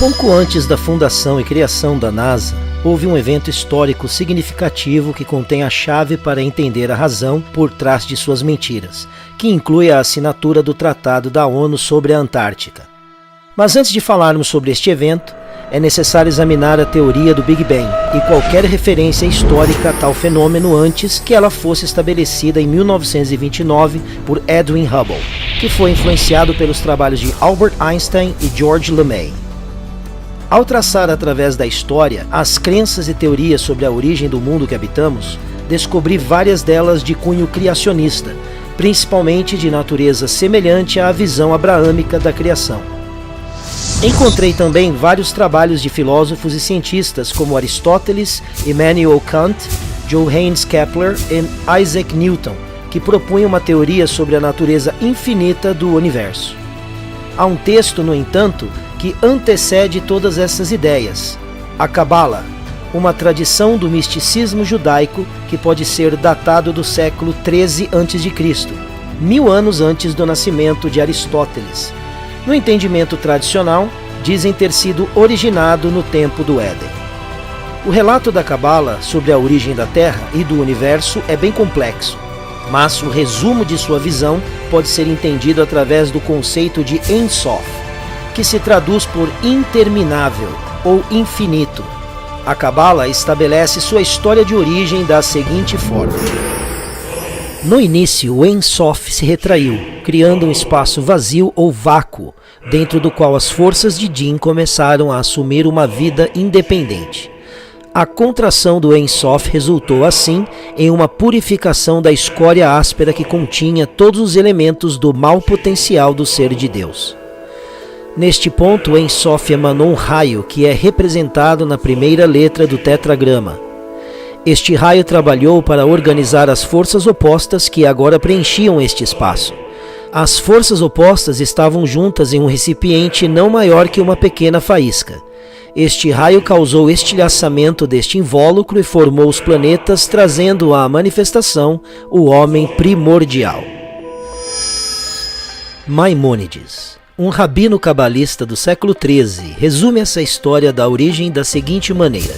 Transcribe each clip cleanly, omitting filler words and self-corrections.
Pouco antes da fundação e criação da NASA, houve um evento histórico significativo que contém a chave para entender a razão por trás de suas mentiras, que inclui a assinatura do Tratado da ONU sobre a Antártica. Mas antes de falarmos sobre este evento, é necessário examinar a teoria do Big Bang e qualquer referência histórica a tal fenômeno antes que ela fosse estabelecida em 1929 por Edwin Hubble, que foi influenciado pelos trabalhos de Albert Einstein e George LeMay. Ao traçar através da história as crenças e teorias sobre a origem do mundo que habitamos, descobri várias delas de cunho criacionista, principalmente de natureza semelhante à visão abraâmica da criação. Encontrei também vários trabalhos de filósofos e cientistas como Aristóteles, Immanuel Kant, Johannes Kepler e Isaac Newton, que propunham uma teoria sobre a natureza infinita do universo. Há um texto, no entanto, que antecede todas essas ideias, a Cabala, uma tradição do misticismo judaico que pode ser datado do século XIII a.C., 1000 anos antes do nascimento de Aristóteles. No entendimento tradicional, dizem ter sido originado no tempo do Éden. O relato da Cabala sobre a origem da Terra e do universo é bem complexo, mas o resumo de sua visão pode ser entendido através do conceito de Ein Sof, que se traduz por interminável ou infinito. A Cabala estabelece sua história de origem da seguinte forma. No início, o Ein Sof se retraiu, criando um espaço vazio ou vácuo, dentro do qual as forças de Din começaram a assumir uma vida independente. A contração do Ein Sof resultou, assim, em uma purificação da escória áspera que continha todos os elementos do mau potencial do ser de Deus. Neste ponto, Ein Sof emanou um raio que é representado na primeira letra do tetragrama. Este raio trabalhou para organizar as forças opostas que agora preenchiam este espaço. As forças opostas estavam juntas em um recipiente não maior que uma pequena faísca. Este raio causou estilhaçamento deste invólucro e formou os planetas, trazendo à manifestação o homem primordial. Maimônides, um rabino cabalista do século XIII, resume essa história da origem da seguinte maneira.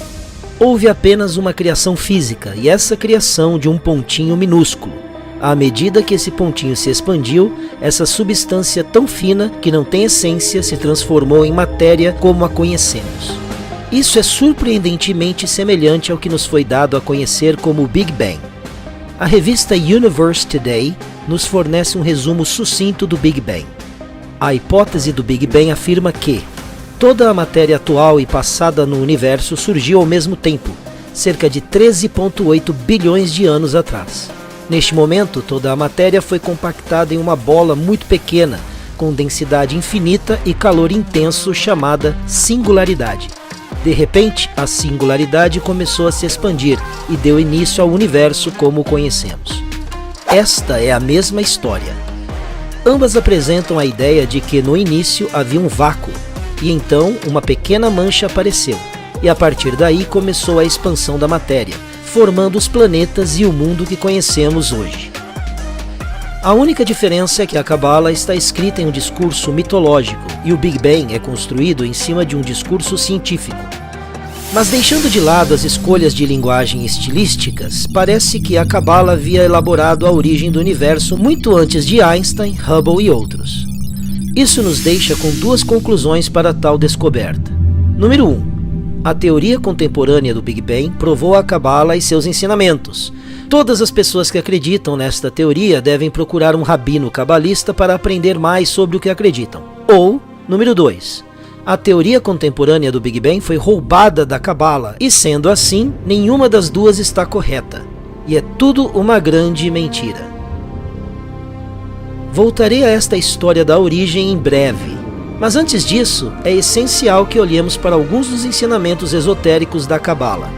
Houve apenas uma criação física, e essa criação de um pontinho minúsculo. À medida que esse pontinho se expandiu, essa substância tão fina que não tem essência se transformou em matéria como a conhecemos. Isso é surpreendentemente semelhante ao que nos foi dado a conhecer como o Big Bang. A revista Universe Today nos fornece um resumo sucinto do Big Bang. A hipótese do Big Bang afirma que toda a matéria atual e passada no universo surgiu ao mesmo tempo, cerca de 13,8 bilhões de anos atrás. Neste momento, toda a matéria foi compactada em uma bola muito pequena, com densidade infinita e calor intenso chamada singularidade. De repente, a singularidade começou a se expandir e deu início ao universo como o conhecemos. Esta é a mesma história. Ambas apresentam a ideia de que no início havia um vácuo, e então uma pequena mancha apareceu, e a partir daí começou a expansão da matéria, formando os planetas e o mundo que conhecemos hoje. A única diferença é que a Cabala está escrita em um discurso mitológico e o Big Bang é construído em cima de um discurso científico. Mas deixando de lado as escolhas de linguagem estilísticas, parece que a Cabala havia elaborado a origem do universo muito antes de Einstein, Hubble e outros. Isso nos deixa com duas conclusões para tal descoberta. Número 1. A teoria contemporânea do Big Bang provou a Cabala e seus ensinamentos. Todas as pessoas que acreditam nesta teoria devem procurar um rabino cabalista para aprender mais sobre o que acreditam. Ou, número 2. A teoria contemporânea do Big Bang foi roubada da Cabala e, sendo assim, nenhuma das duas está correta. E é tudo uma grande mentira. Voltarei a esta história da origem em breve. Mas antes disso, é essencial que olhemos para alguns dos ensinamentos esotéricos da Cabala.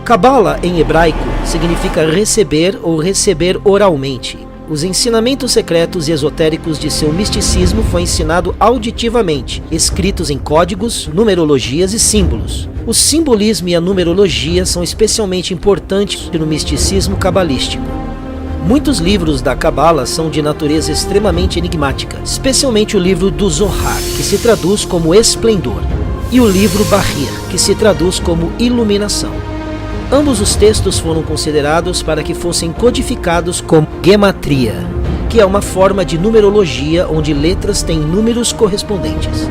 Cabala, em hebraico, significa receber ou receber oralmente. Os ensinamentos secretos e esotéricos de seu misticismo foi ensinado auditivamente, escritos em códigos, numerologias e símbolos. O simbolismo e a numerologia são especialmente importantes no misticismo cabalístico. Muitos livros da Cabala são de natureza extremamente enigmática, especialmente o livro do Zohar, que se traduz como esplendor. e o livro Bahir, que se traduz como Iluminação. Ambos os textos foram considerados para que fossem codificados como gematria, que é uma forma de numerologia onde letras têm números correspondentes.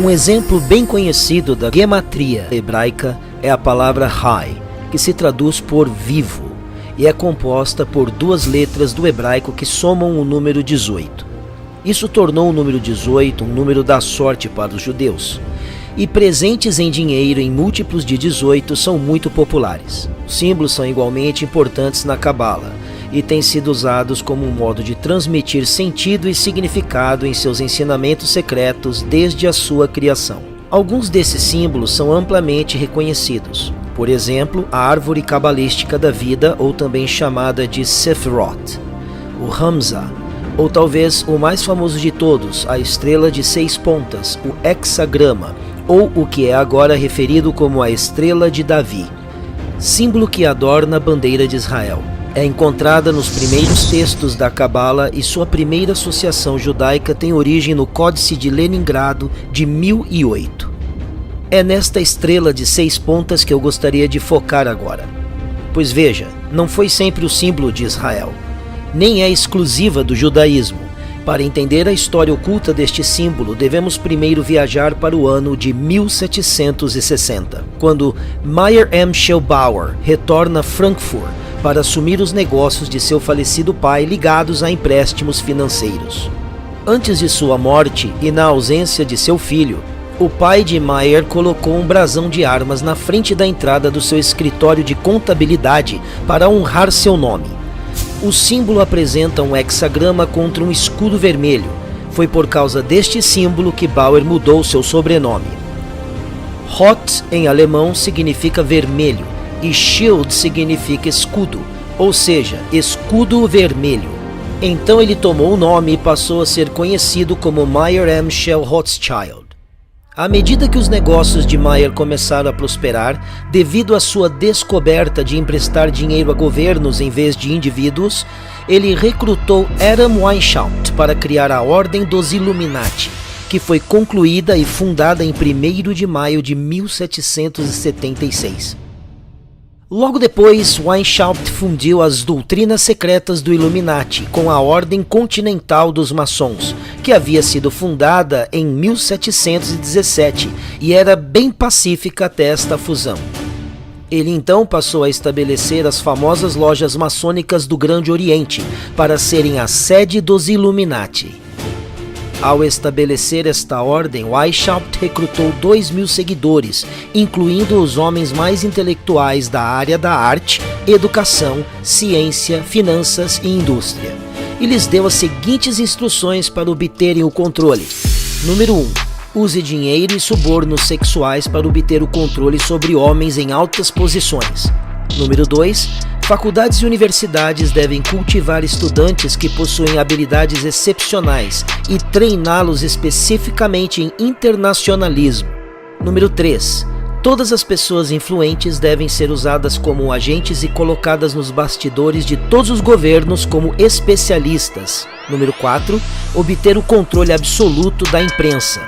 Um exemplo bem conhecido da gematria hebraica é a palavra Hai, que se traduz por vivo, e é composta por duas letras do hebraico que somam o número 18. Isso tornou o número 18 um número da sorte para os judeus. E presentes em dinheiro em múltiplos de 18 são muito populares. Os símbolos são igualmente importantes na Cabala e têm sido usados como um modo de transmitir sentido e significado em seus ensinamentos secretos desde a sua criação. Alguns desses símbolos são amplamente reconhecidos. Por exemplo, a árvore cabalística da vida, ou também chamada de Sephiroth, o Hamza, ou talvez o mais famoso de todos, a estrela de 6 pontas, o hexagrama, ou o que é agora referido como a estrela de Davi, símbolo que adorna a bandeira de Israel. É encontrada nos primeiros textos da Cabala e sua primeira associação judaica tem origem no Códice de Leningrado de 1008. É nesta estrela de 6 pontas que eu gostaria de focar agora. Pois veja, não foi sempre o símbolo de Israel, nem é exclusiva do judaísmo. Para entender a história oculta deste símbolo, devemos primeiro viajar para o ano de 1760, quando Meyer M. Schellbauer retorna a Frankfurt para assumir os negócios de seu falecido pai ligados a empréstimos financeiros. Antes de sua morte e na ausência de seu filho, o pai de Meyer colocou um brasão de armas na frente da entrada do seu escritório de contabilidade para honrar seu nome. O símbolo apresenta um hexagrama contra um escudo vermelho. Foi por causa deste símbolo que Bauer mudou seu sobrenome. Rot em alemão significa vermelho e Schild significa escudo, ou seja, escudo vermelho. Então ele tomou o nome e passou a ser conhecido como Meyer M. Schell Rothschild. À medida que os negócios de Meyer começaram a prosperar, devido à sua descoberta de emprestar dinheiro a governos em vez de indivíduos, ele recrutou Adam Weishaupt para criar a Ordem dos Illuminati, que foi concluída e fundada em 1º de maio de 1776. Logo depois, Weishaupt fundiu as doutrinas secretas do Illuminati com a Ordem Continental dos Maçons, que havia sido fundada em 1717 e era bem pacífica até esta fusão. Ele então passou a estabelecer as famosas lojas maçônicas do Grande Oriente para serem a sede dos Illuminati. Ao estabelecer esta ordem, Weishaupt recrutou 2.000 seguidores, incluindo os homens mais intelectuais da área da arte, educação, ciência, finanças e indústria. E lhes deu as seguintes instruções para obterem o controle. Número 1. Use dinheiro e subornos sexuais para obter o controle sobre homens em altas posições. Número 2. Faculdades e universidades devem cultivar estudantes que possuem habilidades excepcionais e treiná-los especificamente em internacionalismo. Número 3. Todas as pessoas influentes devem ser usadas como agentes e colocadas nos bastidores de todos os governos como especialistas. Número 4. Obter o controle absoluto da imprensa.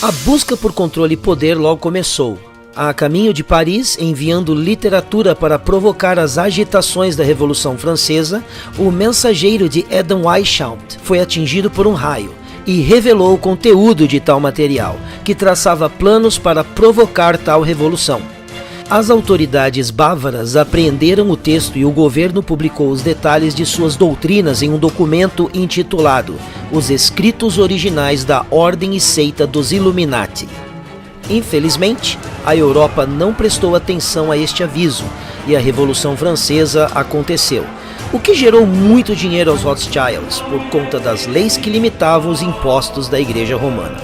A busca por controle e poder logo começou. A caminho de Paris, enviando literatura para provocar as agitações da Revolução Francesa, o mensageiro de Adam Weishaupt foi atingido por um raio e revelou o conteúdo de tal material, que traçava planos para provocar tal revolução. As autoridades bávaras apreenderam o texto e o governo publicou os detalhes de suas doutrinas em um documento intitulado Os Escritos Originais da Ordem e Seita dos Illuminati. Infelizmente, a Europa não prestou atenção a este aviso e a Revolução Francesa aconteceu, o que gerou muito dinheiro aos Rothschilds por conta das leis que limitavam os impostos da Igreja Romana.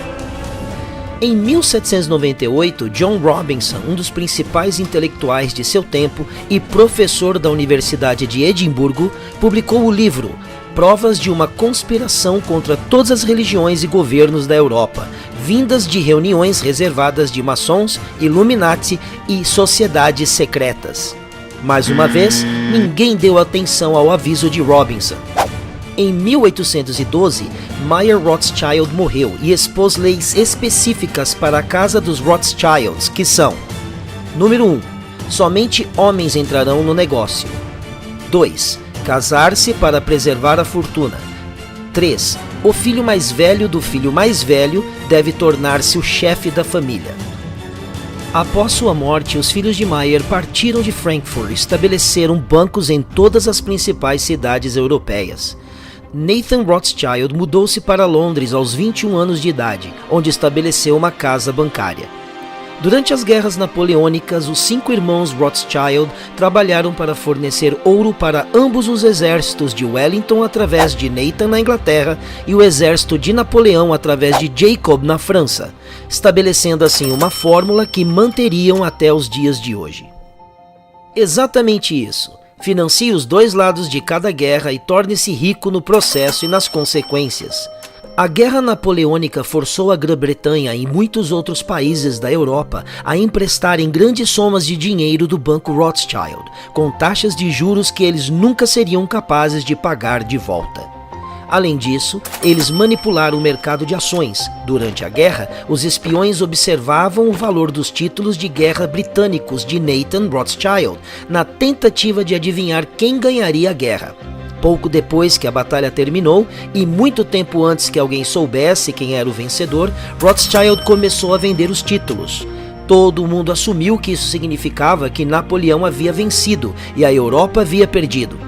Em 1798, John Robinson, um dos principais intelectuais de seu tempo e professor da Universidade de Edimburgo, publicou o livro Provas de uma conspiração contra todas as religiões e governos da Europa, vindas de reuniões reservadas de maçons, Illuminati e sociedades secretas. Mais uma vez, ninguém deu atenção ao aviso de Robinson. Em 1812, Mayer Rothschild morreu e expôs leis específicas para a casa dos Rothschilds, que são: número 1. Somente homens entrarão no negócio. 2. Casar-se para preservar a fortuna. 3. O filho mais velho do filho mais velho deve tornar-se o chefe da família. Após sua morte, os filhos de Mayer partiram de Frankfurt e estabeleceram bancos em todas as principais cidades europeias. Nathan Rothschild mudou-se para Londres aos 21 anos de idade, onde estabeleceu uma casa bancária. Durante as guerras napoleônicas, os 5 irmãos Rothschild trabalharam para fornecer ouro para ambos os exércitos de Wellington através de Nathan na Inglaterra e o exército de Napoleão através de Jacob na França, estabelecendo assim uma fórmula que manteriam até os dias de hoje. Exatamente isso. Financie os 2 lados de cada guerra e torne-se rico no processo e nas consequências. A Guerra Napoleônica forçou a Grã-Bretanha e muitos outros países da Europa a emprestarem grandes somas de dinheiro do Banco Rothschild, com taxas de juros que eles nunca seriam capazes de pagar de volta. Além disso, eles manipularam o mercado de ações. Durante a guerra, os espiões observavam o valor dos títulos de guerra britânicos de Nathan Rothschild, na tentativa de adivinhar quem ganharia a guerra. Pouco depois que a batalha terminou, e muito tempo antes que alguém soubesse quem era o vencedor, Rothschild começou a vender os títulos. Todo mundo assumiu que isso significava que Napoleão havia vencido e a Europa havia perdido.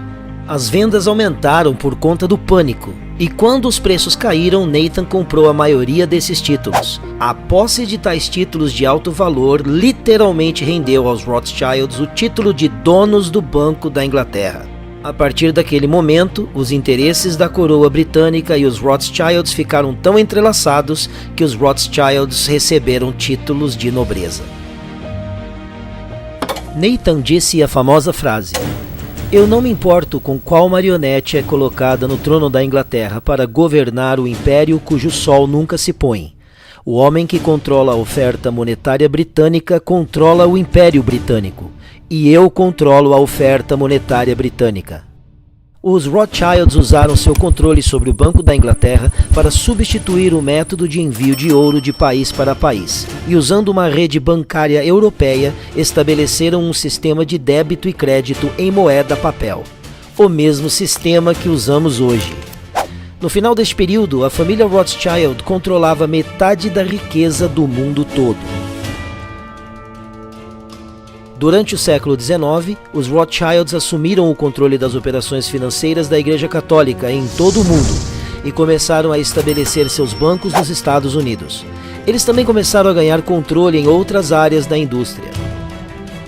As vendas aumentaram por conta do pânico, e quando os preços caíram, Nathan comprou a maioria desses títulos. A posse de tais títulos de alto valor literalmente rendeu aos Rothschilds o título de donos do Banco da Inglaterra. A partir daquele momento, os interesses da coroa britânica e os Rothschilds ficaram tão entrelaçados que os Rothschilds receberam títulos de nobreza. Nathan disse a famosa frase: "Eu não me importo com qual marionete é colocada no trono da Inglaterra para governar o império cujo sol nunca se põe. O homem que controla a oferta monetária britânica controla o império britânico. E eu controlo a oferta monetária britânica." Os Rothschilds usaram seu controle sobre o Banco da Inglaterra para substituir o método de envio de ouro de país para país, e usando uma rede bancária europeia, estabeleceram um sistema de débito e crédito em moeda papel, o mesmo sistema que usamos hoje. No final deste período, a família Rothschild controlava metade da riqueza do mundo todo. Durante o século XIX, os Rothschilds assumiram o controle das operações financeiras da Igreja Católica em todo o mundo e começaram a estabelecer seus bancos nos Estados Unidos. Eles também começaram a ganhar controle em outras áreas da indústria.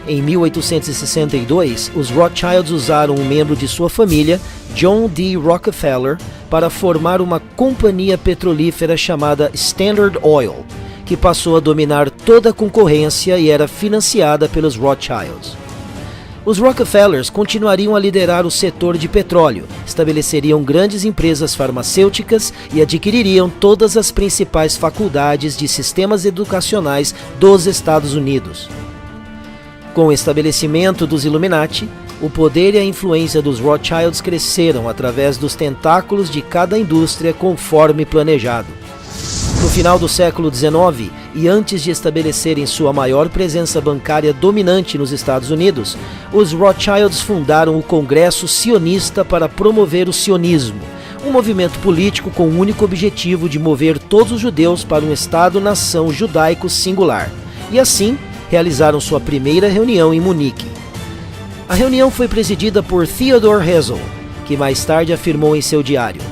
Em 1862, os Rothschilds usaram um membro de sua família, John D. Rockefeller, para formar uma companhia petrolífera chamada Standard Oil, que passou a dominar toda a concorrência e era financiada pelos Rothschilds. Os Rockefellers continuariam a liderar o setor de petróleo, estabeleceriam grandes empresas farmacêuticas e adquiririam todas as principais faculdades de sistemas educacionais dos Estados Unidos. Com o estabelecimento dos Illuminati, o poder e a influência dos Rothschilds cresceram através dos tentáculos de cada indústria conforme planejado. No final do século XIX, e antes de estabelecerem sua maior presença bancária dominante nos Estados Unidos, os Rothschilds fundaram o Congresso Sionista para promover o sionismo, um movimento político com o único objetivo de mover todos os judeus para um Estado-nação judaico singular, e assim realizaram sua primeira reunião em Munique. A reunião foi presidida por Theodor Herzl, que mais tarde afirmou em seu diário: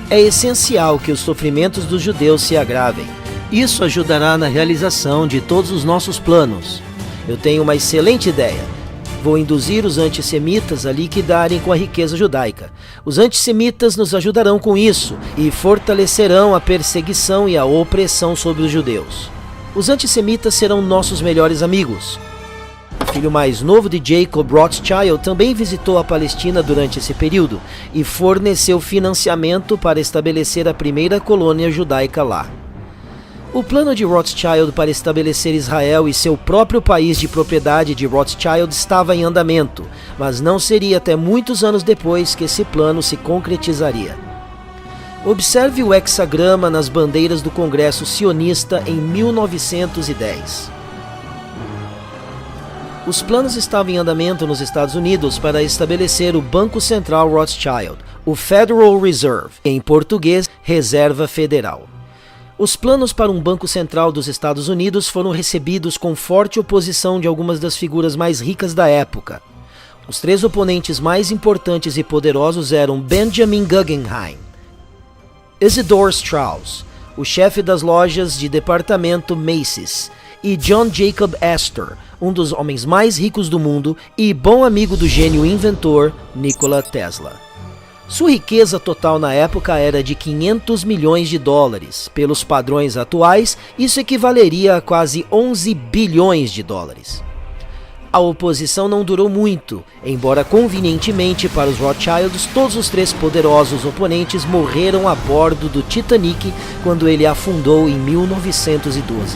"É essencial que os sofrimentos dos judeus se agravem. Isso ajudará na realização de todos os nossos planos. Eu tenho uma excelente ideia. Vou induzir os antissemitas a liquidarem com a riqueza judaica. Os antissemitas nos ajudarão com isso e fortalecerão a perseguição e a opressão sobre os judeus. Os antissemitas serão nossos melhores amigos." O filho mais novo de Jacob Rothschild também visitou a Palestina durante esse período e forneceu financiamento para estabelecer a primeira colônia judaica lá. O plano de Rothschild para estabelecer Israel e seu próprio país de propriedade de Rothschild estava em andamento, mas não seria até muitos anos depois que esse plano se concretizaria. Observe o hexagrama nas bandeiras do Congresso sionista em 1910. Os planos estavam em andamento nos Estados Unidos para estabelecer o Banco Central Rothschild, o Federal Reserve, em português, Reserva Federal. Os planos para um Banco Central dos Estados Unidos foram recebidos com forte oposição de algumas das figuras mais ricas da época. Os três oponentes mais importantes e poderosos eram Benjamin Guggenheim, Isidore Straus, o chefe das lojas de departamento Macy's, e John Jacob Astor, um dos homens mais ricos do mundo e bom amigo do gênio inventor Nikola Tesla. Sua riqueza total na época era de 500 milhões de dólares. Pelos padrões atuais, isso equivaleria a quase 11 bilhões de dólares. A oposição não durou muito, embora convenientemente para os Rothschilds, todos os três poderosos oponentes morreram a bordo do Titanic quando ele afundou em 1912.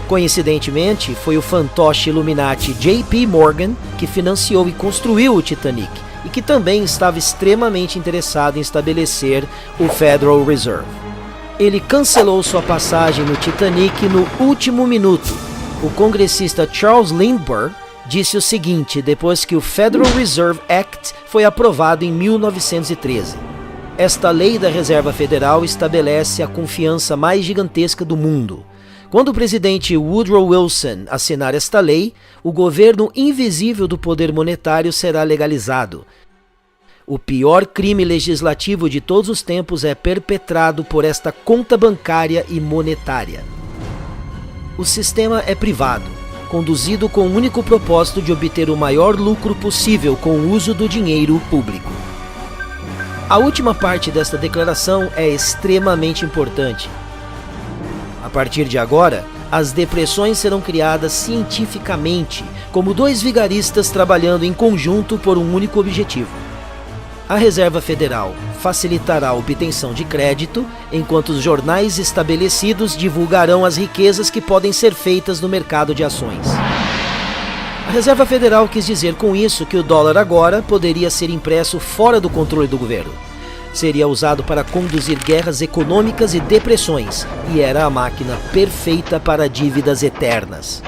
Coincidentemente, foi o fantoche Illuminati J.P. Morgan que financiou e construiu o Titanic, e que também estava extremamente interessado em estabelecer o Federal Reserve. Ele cancelou sua passagem no Titanic no último minuto. O congressista Charles Lindbergh disse o seguinte depois que o Federal Reserve Act foi aprovado em 1913. Esta lei da Reserva Federal estabelece a confiança mais gigantesca do mundo. Quando o presidente Woodrow Wilson assinar esta lei, o governo invisível do poder monetário será legalizado. O pior crime legislativo de todos os tempos é perpetrado por esta conta bancária e monetária. O sistema é privado, conduzido com o único propósito de obter o maior lucro possível com o uso do dinheiro público. A última parte desta declaração é extremamente importante. A partir de agora, as depressões serão criadas cientificamente, como dois vigaristas trabalhando em conjunto por um único objetivo. A Reserva Federal facilitará a obtenção de crédito, enquanto os jornais estabelecidos divulgarão as riquezas que podem ser feitas no mercado de ações. A Reserva Federal quis dizer com isso que o dólar agora poderia ser impresso fora do controle do governo. Seria usado para conduzir guerras econômicas e depressões, e era a máquina perfeita para dívidas eternas.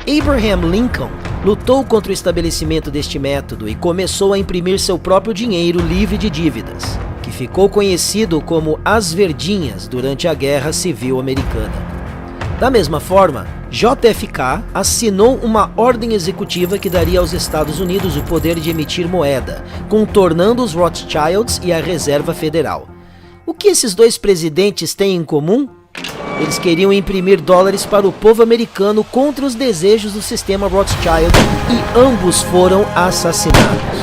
Abraham Lincoln lutou contra o estabelecimento deste método e começou a imprimir seu próprio dinheiro livre de dívidas, que ficou conhecido como as Verdinhas durante a Guerra Civil Americana. Da mesma forma, JFK assinou uma ordem executiva que daria aos Estados Unidos o poder de emitir moeda, contornando os Rothschilds e a Reserva Federal. O que esses dois presidentes têm em comum? Eles queriam imprimir dólares para o povo americano contra os desejos do sistema Rothschild, e ambos foram assassinados.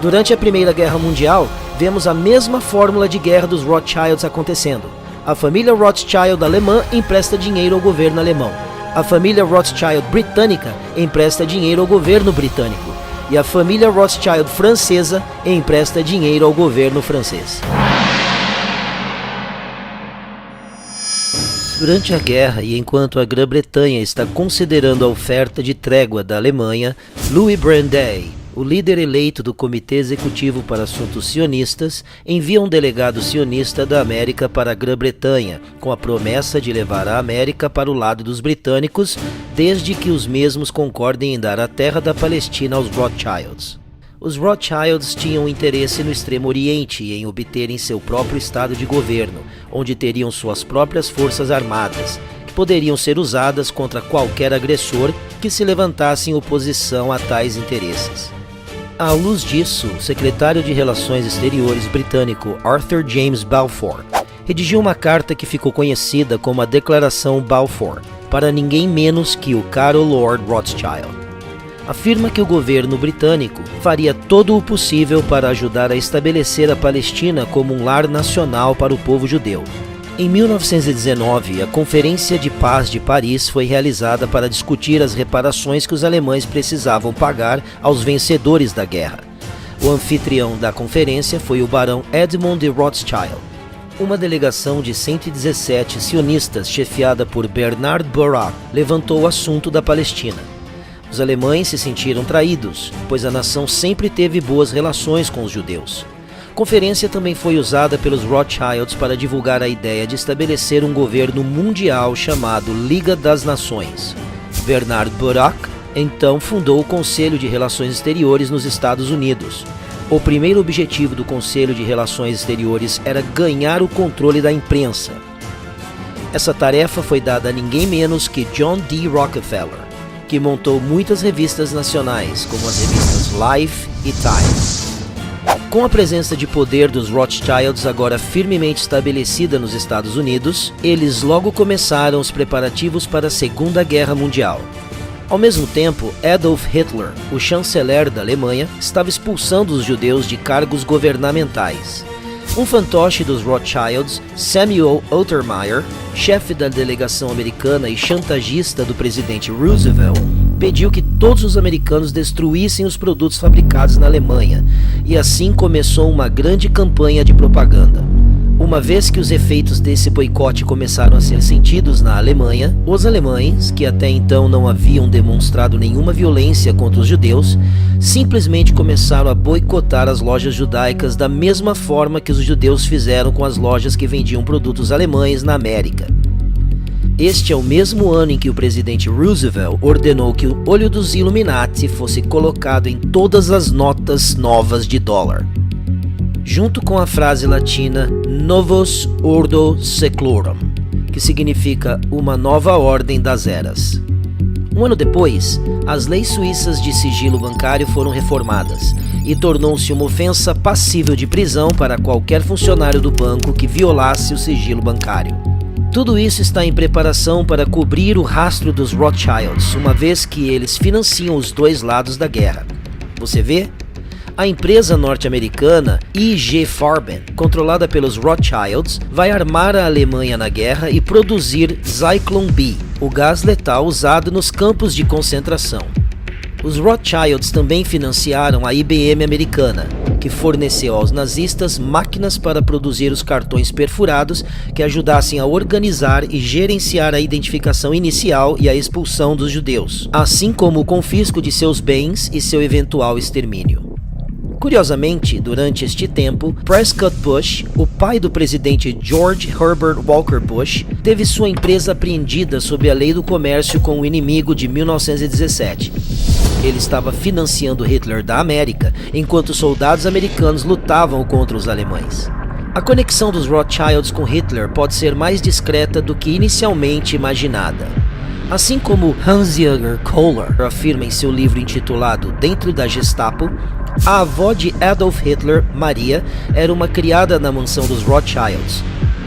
Durante a Primeira Guerra Mundial, vemos a mesma fórmula de guerra dos Rothschilds acontecendo. A família Rothschild alemã empresta dinheiro ao governo alemão. A família Rothschild britânica empresta dinheiro ao governo britânico. E a família Rothschild francesa empresta dinheiro ao governo francês. Durante a guerra e enquanto a Grã-Bretanha está considerando a oferta de trégua da Alemanha, Louis Brandeis, o líder eleito do Comitê Executivo para Assuntos Sionistas, envia um delegado sionista da América para a Grã-Bretanha, com a promessa de levar a América para o lado dos britânicos, desde que os mesmos concordem em dar a terra da Palestina aos Rothschilds. Os Rothschilds tinham interesse no Extremo Oriente e em obterem seu próprio estado de governo, onde teriam suas próprias forças armadas, que poderiam ser usadas contra qualquer agressor que se levantasse em oposição a tais interesses. À luz disso, o secretário de Relações Exteriores britânico Arthur James Balfour redigiu uma carta que ficou conhecida como a Declaração Balfour, para ninguém menos que o caro Lord Rothschild. Afirma que o governo britânico faria todo o possível para ajudar a estabelecer a Palestina como um lar nacional para o povo judeu. Em 1919, a Conferência de Paz de Paris foi realizada para discutir as reparações que os alemães precisavam pagar aos vencedores da guerra. O anfitrião da conferência foi o barão Edmund de Rothschild. uma delegação de 117 sionistas chefiada por Bernard Barak levantou o assunto da Palestina. Os alemães se sentiram traídos, pois a nação sempre teve boas relações com os judeus. A conferência também foi usada pelos Rothschilds para divulgar a ideia de estabelecer um governo mundial chamado Liga das Nações. Bernard Barak então fundou o Conselho de Relações Exteriores nos Estados Unidos. O primeiro objetivo do Conselho de Relações Exteriores era ganhar o controle da imprensa. Essa tarefa foi dada a ninguém menos que John D. Rockefeller, que montou muitas revistas nacionais, como as revistas Life e Time. Com a presença de poder dos Rothschilds agora firmemente estabelecida nos Estados Unidos, eles logo começaram os preparativos para a Segunda Guerra Mundial. Ao mesmo tempo, Adolf Hitler, o chanceler da Alemanha, estava expulsando os judeus de cargos governamentais. Um fantoche dos Rothschilds, Samuel Ottermeyer, chefe da delegação americana e chantagista do presidente Roosevelt, pediu que todos os americanos destruíssem os produtos fabricados na Alemanha, e assim começou uma grande campanha de propaganda. Uma vez que os efeitos desse boicote começaram a ser sentidos na Alemanha, os alemães, que até então não haviam demonstrado nenhuma violência contra os judeus, simplesmente começaram a boicotar as lojas judaicas da mesma forma que os judeus fizeram com as lojas que vendiam produtos alemães na América. Este é o mesmo ano em que o presidente Roosevelt ordenou que o olho dos Illuminati fosse colocado em todas as notas novas de dólar, junto com a frase latina Novus Ordo Seclorum, que significa uma nova ordem das eras. Um ano depois, as leis suíças de sigilo bancário foram reformadas e tornou-se uma ofensa passível de prisão para qualquer funcionário do banco que violasse o sigilo bancário. Tudo isso está em preparação para cobrir o rastro dos Rothschilds, uma vez que eles financiam os dois lados da guerra. Você vê? A empresa norte-americana IG Farben, controlada pelos Rothschilds, vai armar a Alemanha na guerra e produzir Zyklon B, o gás letal usado nos campos de concentração. Os Rothschilds também financiaram a IBM americana, que forneceu aos nazistas máquinas para produzir os cartões perfurados que ajudassem a organizar e gerenciar a identificação inicial e a expulsão dos judeus, assim como o confisco de seus bens e seu eventual extermínio. Curiosamente, durante este tempo, Prescott Bush, o pai do presidente George Herbert Walker Bush, teve sua empresa apreendida sob a lei do comércio com o inimigo de 1917. Ele estava financiando Hitler da América, enquanto soldados americanos lutavam contra os alemães. A conexão dos Rothschilds com Hitler pode ser mais discreta do que inicialmente imaginada. Assim como Hans-Jürgen Kohler afirma em seu livro intitulado Dentro da Gestapo, a avó de Adolf Hitler, Maria, era uma criada na mansão dos Rothschilds.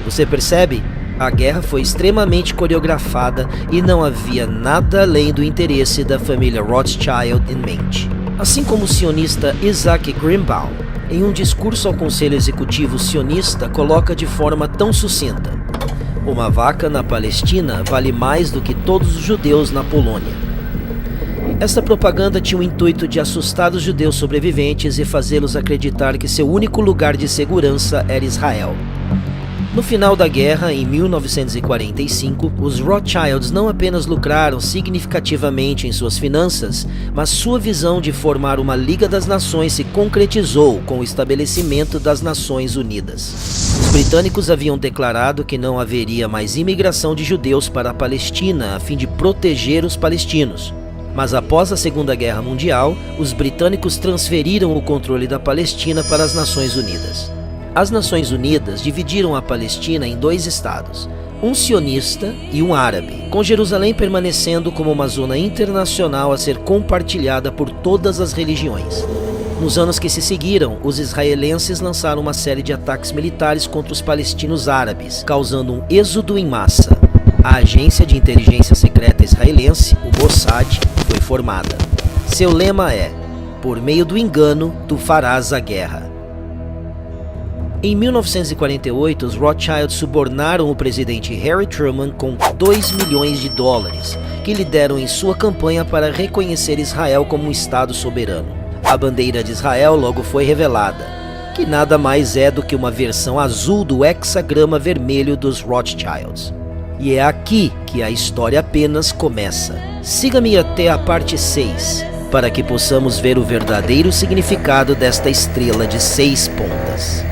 Você percebe? A guerra foi extremamente coreografada e não havia nada além do interesse da família Rothschild em mente. Assim como o sionista Isaac Greenbaum, em um discurso ao Conselho Executivo sionista, coloca de forma tão sucinta: uma vaca na Palestina vale mais do que todos os judeus na Polônia. Esta propaganda tinha o intuito de assustar os judeus sobreviventes e fazê-los acreditar que seu único lugar de segurança era Israel. No final da guerra, em 1945, os Rothschilds não apenas lucraram significativamente em suas finanças, mas sua visão de formar uma Liga das Nações se concretizou com o estabelecimento das Nações Unidas. Os britânicos haviam declarado que não haveria mais imigração de judeus para a Palestina a fim de proteger os palestinos. Mas após a Segunda Guerra Mundial, os britânicos transferiram o controle da Palestina para as Nações Unidas. As Nações Unidas dividiram a Palestina em dois estados, um sionista e um árabe, com Jerusalém permanecendo como uma zona internacional a ser compartilhada por todas as religiões. Nos anos que se seguiram, os israelenses lançaram uma série de ataques militares contra os palestinos árabes, causando um êxodo em massa. A agência de inteligência secreta israelense, o Mossad, foi formada. Seu lema é: por meio do engano, tu farás a guerra. Em 1948, os Rothschilds subornaram o presidente Harry Truman com $2 milhões, que lhe deram em sua campanha para reconhecer Israel como um Estado soberano. A bandeira de Israel logo foi revelada. que nada mais é do que uma versão azul do hexagrama vermelho dos Rothschilds. E é aqui que a história apenas começa. Siga-me até a parte 6, para que possamos ver o verdadeiro significado desta estrela de 6 pontas.